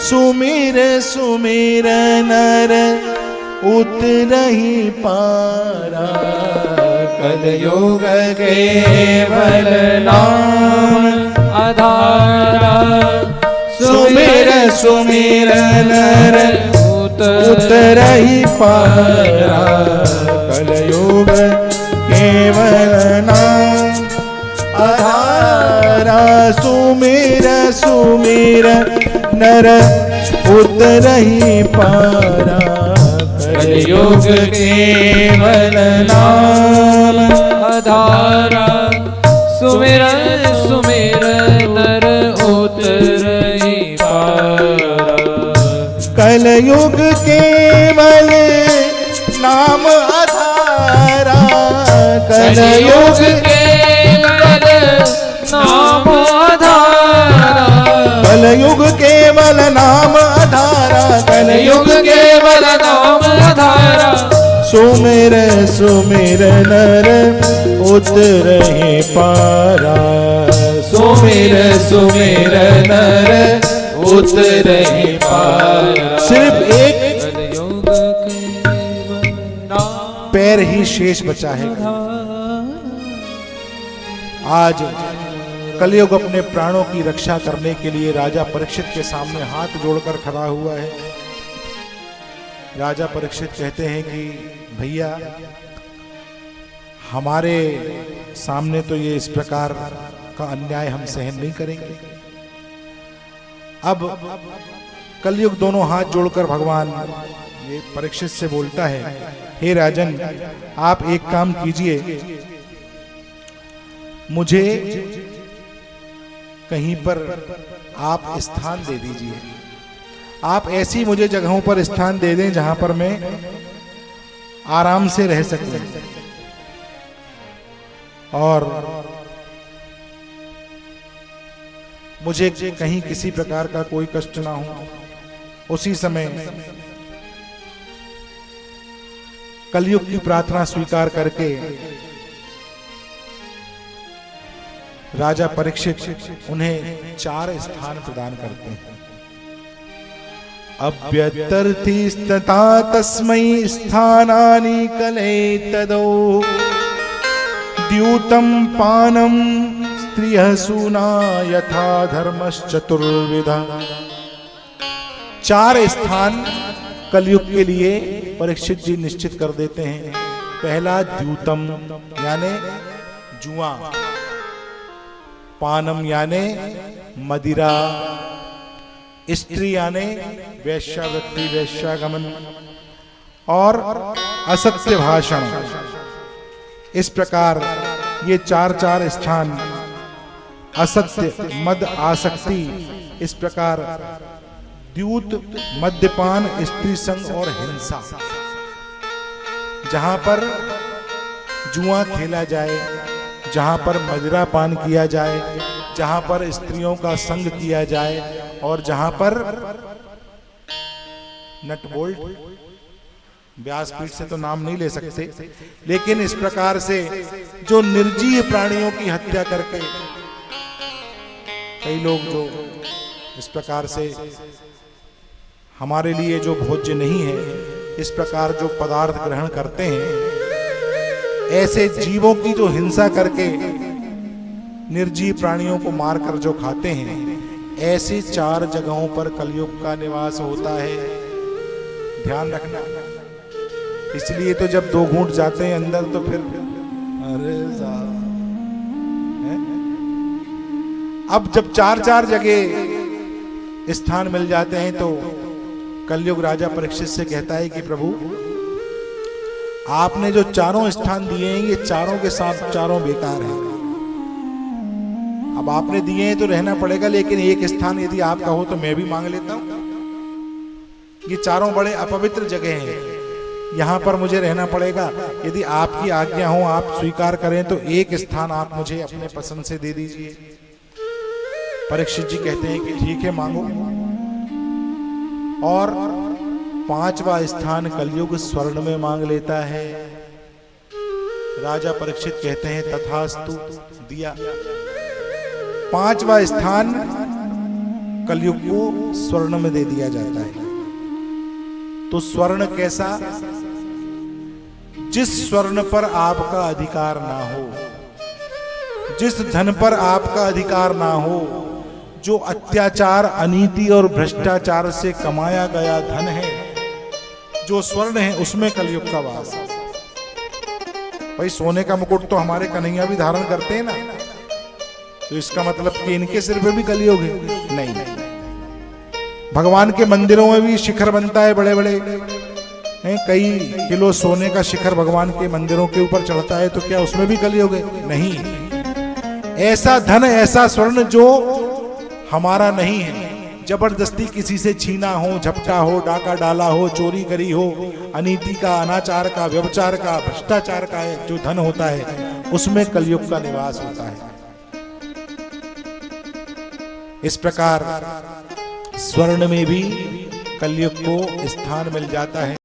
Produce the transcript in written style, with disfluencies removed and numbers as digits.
सुमिर सुमिर नर उतरहि पारा, कलयुग केवल नाम आधारा। सुमिर सुमिर नर उतरहि पारा, कलयुग केवल नाम आधारा। सुमिर सुमिर नर उतरहि पारा, कलयुग केवल नाम आधारा। सुमिर सुमिर नर उतरहि पारा, कलयुग केवल नाम आधारा। कलयुग केवल नाम आधारा। कलयुग केवल नाम आधारा, कलयुग केवल नाम आधारा। सुमिर सुमिर नर उतरहि पारा, सुमिर सुमिर नर उतरहि पारा। सिर्फ एक कलयुग केवल नाम पैर ही शेष बचा है। आज कलयुग अपने प्राणों की रक्षा करने के लिए राजा परीक्षित के सामने हाथ जोड़कर खड़ा हुआ है। राजा परीक्षित कहते हैं कि भैया, हमारे सामने तो ये इस प्रकार का अन्याय हम सहन नहीं करेंगे। अब कलयुग दोनों हाथ जोड़कर भगवान ये परीक्षित से बोलता है, हे राजन, आप एक काम कीजिए, मुझे कहीं पर आप स्थान दे दीजिए। आप ऐसी मुझे जगहों पर स्थान दे दें जहां पर मैं आराम से रह सकूं और मुझे कहीं किसी प्रकार का कोई कष्ट ना हो। उसी समय कलयुग की प्रार्थना स्वीकार करके राजा परीक्षित उन्हें 4 स्थान प्रदान करते हैं। अभ्यर्थीस्तथा तस्मै स्थानानि कलेतदो, द्यूतं पानं स्त्रियः सूना यथा धर्मश्चतुर्विधा। 4 स्थान कलयुग के लिए परीक्षित जी निश्चित कर देते हैं। पहला द्यूतम यानी जुआ, पानम यानी मदिरा, स्त्री यानी वैश्यावृत्ति वैश्यागमन, और असत्य भाषण। इस प्रकार ये 4 स्थान, असत्य, मद, आसक्ति, इस प्रकार द्यूत, मद्यपान, स्त्री संग और हिंसा। जहां पर जुआ खेला जाए, जहां पर मदिरा पान किया जाए, जहां पर स्त्रियों का संग किया जाए और जहां पर नट बोल्ट, व्यासपीठ से तो नाम नहीं ले सकते, लेकिन इस प्रकार से जो निर्जीव प्राणियों की हत्या करके, कई लोग जो इस प्रकार से हमारे लिए जो भोज्य नहीं है, इस प्रकार जो पदार्थ ग्रहण करते हैं, ऐसे जीवों की जो हिंसा करके निर्जीव प्राणियों को मारकर जो खाते हैं, ऐसी 4 जगहों पर कलयुग का निवास होता है। ध्यान रखना। इसलिए तो जब 2 घूंट जाते हैं अंदर तो फिर अरे अब जब 4 जगह स्थान मिल जाते हैं तो कलयुग राजा परीक्षित से कहता है कि प्रभु, आपने जो 4 स्थान दिए हैं, ये 4 के साथ 4 बेकार हैं। अब आपने दिए हैं तो रहना पड़ेगा, लेकिन एक स्थान यदि आपका हो तो मैं भी मांग लेता हूं। ये 4 बड़े अपवित्र जगह हैं, यहां पर मुझे रहना पड़ेगा। यदि आपकी आज्ञा हो, आप स्वीकार करें तो एक स्थान आप मुझे अपने पसंद से दे दीजिए। परीक्षित जी कहते हैं कि ठीक है, मांगो। और 5वां स्थान कलयुग स्वर्ण में मांग लेता है। राजा परीक्षित कहते हैं तथास्तु, दिया। 5वां स्थान कलयुग को स्वर्ण में दे दिया जाता है। तो स्वर्ण कैसा? जिस स्वर्ण पर आपका अधिकार ना हो, जिस धन पर आपका अधिकार ना हो, जो अत्याचार, अनीति और भ्रष्टाचार से कमाया गया धन है, जो स्वर्ण है, उसमें कलयुग का वास है। भाई सोने का मुकुट तो हमारे कन्हैया भी धारण करते हैं ना, तो इसका मतलब कि इनके सिर पे भी कलयुग है? नहीं। भगवान के मंदिरों में भी शिखर बनता है, बड़े बड़े हैं, कई किलो सोने का शिखर भगवान के मंदिरों के ऊपर चढ़ता है, तो क्या उसमें भी कलयुग है? नहीं। ऐसा धन, ऐसा स्वर्ण जो हमारा नहीं है, जबरदस्ती किसी से छीना हो, झपटा हो, डाका डाला हो, चोरी करी हो, अनीति का, अनाचार का, व्यभिचार का, भ्रष्टाचार का है जो धन होता है, उसमें कलयुग का निवास होता है। इस प्रकार स्वर्ण में भी कलयुग को स्थान मिल जाता है।